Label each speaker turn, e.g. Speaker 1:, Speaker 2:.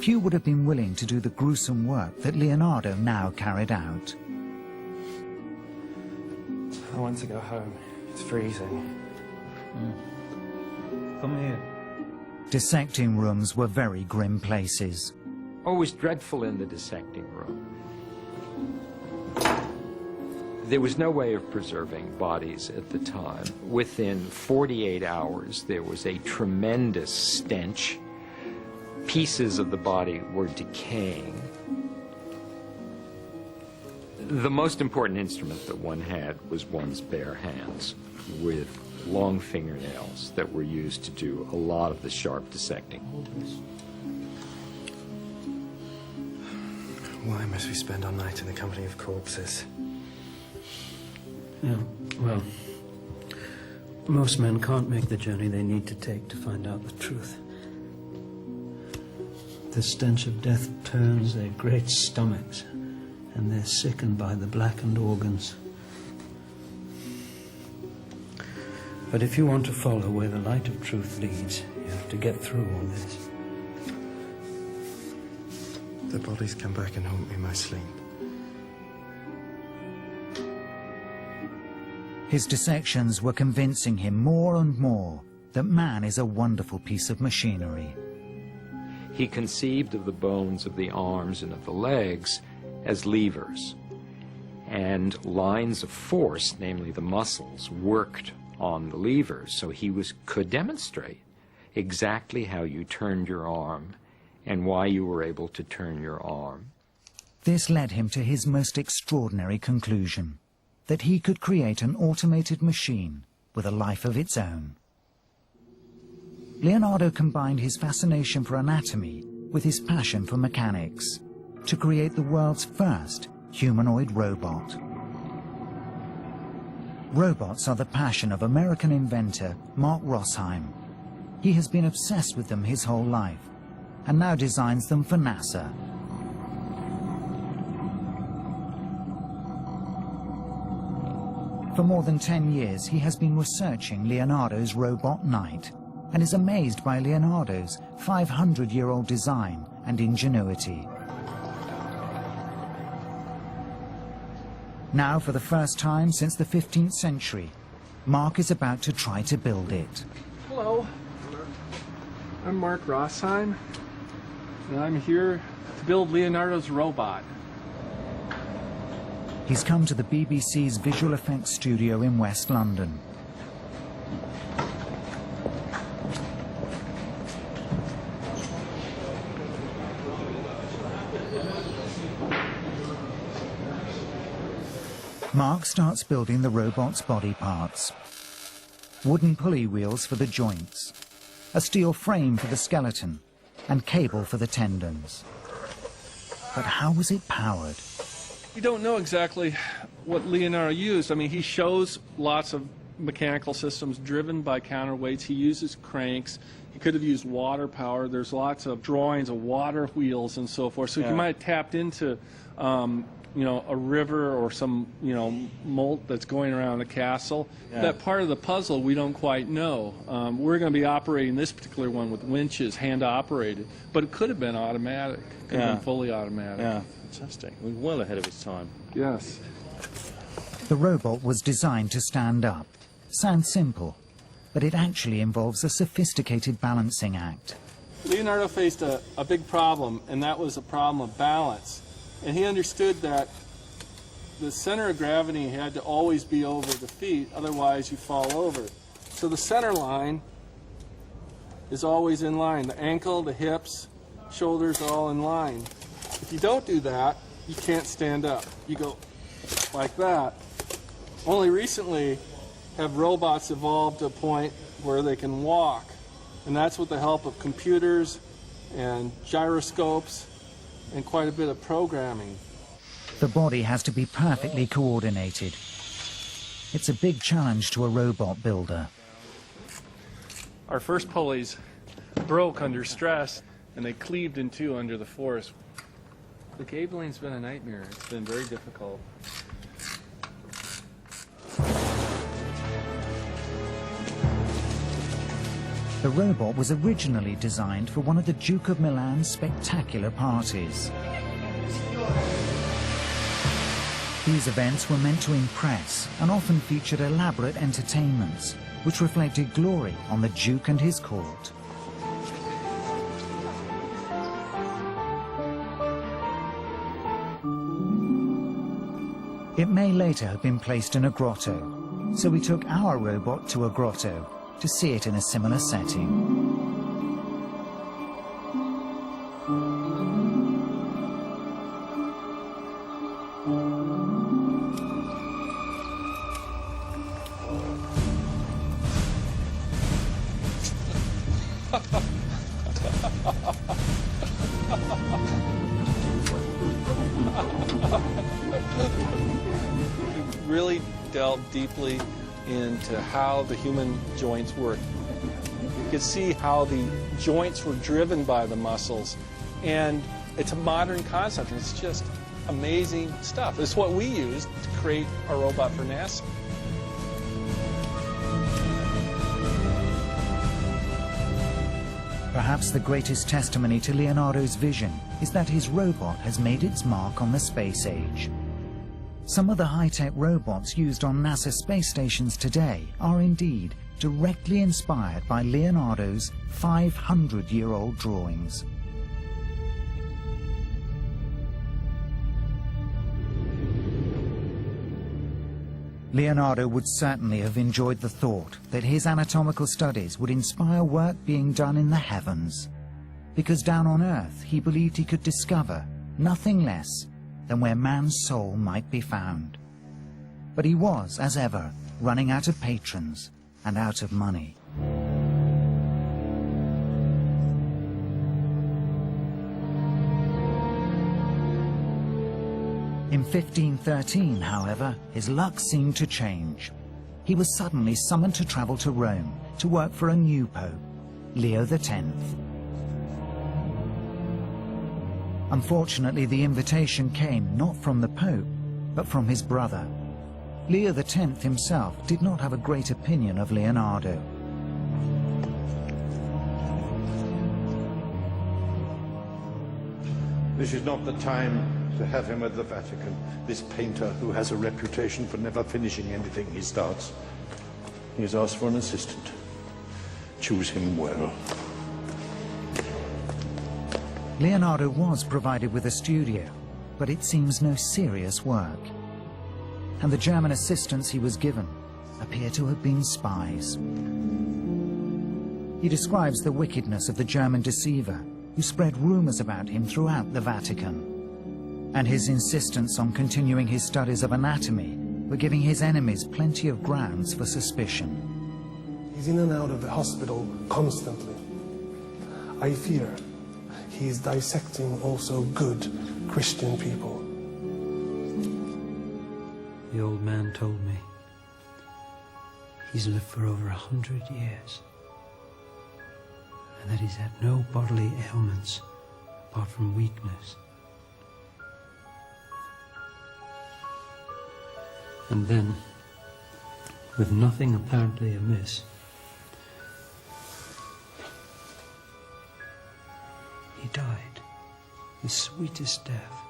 Speaker 1: few would have been willing to do the gruesome work that Leonardo now carried out.
Speaker 2: I want to go home. It's freezing.
Speaker 3: Come here.
Speaker 1: Dissecting rooms were very grim places.
Speaker 4: Always dreadful in the dissecting room. There was no way of preserving bodies at the time. Within 48 hours, there was a tremendous stench. Pieces of the body were decaying. The most important instrument that one had was one's bare hands, with long fingernails that were used to do a lot of the sharp dissecting.
Speaker 2: Why must we spend our night in the company of corpses?
Speaker 3: Yeah, well, most men can't make the journey they need to take to find out the truth. The stench of death turns their great stomachs, and they're sickened by the blackened organs. But if you want to follow where the light of truth leads, you have to get through all this.
Speaker 2: The bodies come back and haunt me in my sleep.
Speaker 1: His dissections were convincing him more and more that man is a wonderful piece of machinery.
Speaker 4: He conceived of the bones of the arms and of the legs as levers, and lines of force, namely the muscles, worked on the levers, so he could demonstrate exactly how you turned your arm and why you were able to turn your arm.
Speaker 1: This led him to his most extraordinary conclusion, that he could create an automated machine with a life of its own. Leonardo combined his fascination for anatomy with his passion for mechanics to create the world's first humanoid robot. Robots are the passion of American inventor Mark Rossheim. He has been obsessed with them his whole life and now designs them for NASA. For more than 10 years, he has been researching Leonardo's robot Knight and is amazed by Leonardo's 500-year-old design and ingenuity. Now, for the first time since the 15th century, Mark is about to try to build it.
Speaker 5: Hello, I'm Mark Rossheim, and I'm here to build Leonardo's robot.
Speaker 1: He's come to the BBC's visual effects studio in West London. Mark starts building the robot's body parts. Wooden pulley wheels for the joints, a steel frame for the skeleton, and cable for the tendons. But how was it powered?
Speaker 5: We don't know exactly what Leonardo used. I mean, he shows lots of mechanical systems driven by counterweights. He uses cranks. He could have used water power. There's lots of drawings of water wheels and so forth. So he might have tapped into, you know, a river or some, you know, moat that's going around the castle. That part of the puzzle we don't quite know. We're going to be operating this particular one with winches, hand-operated. But it could have been automatic. Could have been fully automatic.
Speaker 6: Yeah. Fantastic. We're well ahead of its time.
Speaker 5: Yes.
Speaker 1: The robot was designed to stand up. Sounds simple, but it actually involves a sophisticated balancing act.
Speaker 5: Leonardo faced a big problem, and that was a problem of balance. And he understood that the center of gravity had to always be over the feet, otherwise you fall over. So the center line is always in line. The ankle, the hips, shoulders are all in line. If you don't do that, you can't stand up. You go like that. Only recently have robots evolved to a point where they can walk. And that's with the help of computers and gyroscopes and quite a bit of programming.
Speaker 1: The body has to be perfectly coordinated. It's a big challenge to a robot builder.
Speaker 5: Our first pulleys broke under stress, and they cleaved in two under the force. The cabling's been a nightmare. It's been very difficult.
Speaker 1: The robot was originally designed for one of the Duke of Milan's spectacular parties. These events were meant to impress and often featured elaborate entertainments, which reflected glory on the Duke and his court. It may later have been placed in a grotto, so we took our robot to a grotto to see it in a similar setting.
Speaker 5: Really delved deeply into how the human joints work. You could see how the joints were driven by the muscles, and it's a modern concept, and it's just amazing stuff. It's what we used to create our robot for NASA.
Speaker 1: Perhaps the greatest testimony to Leonardo's vision is that his robot has made its mark on the space age. Some of the high-tech robots used on NASA space stations today are indeed directly inspired by Leonardo's 500-year-old drawings. Leonardo would certainly have enjoyed the thought that his anatomical studies would inspire work being done in the heavens, because down on Earth he believed he could discover nothing less than where man's soul might be found. But he was, as ever, running out of patrons and out of money. In 1513, however, his luck seemed to change. He was suddenly summoned to travel to Rome to work for a new pope, Leo X. Unfortunately, the invitation came not from the Pope, but from his brother. Leo X himself did not have a great opinion of Leonardo.
Speaker 7: This is not the time to have him at the Vatican, this painter who has a reputation for never finishing anything he starts. He has asked for an assistant. Choose him well.
Speaker 1: Leonardo was provided with a studio, but it seems no serious work. And the German assistants he was given appear to have been spies. He describes the wickedness of the German deceiver, who spread rumors about him throughout the Vatican. And his insistence on continuing his studies of anatomy were giving his enemies plenty of grounds for suspicion.
Speaker 8: He's in and out of the hospital constantly. I fear he is dissecting also good Christian people.
Speaker 3: The old man told me he's lived for over 100 years, and that he's had no bodily ailments apart from weakness. And then, with nothing apparently amiss, he died the sweetest death.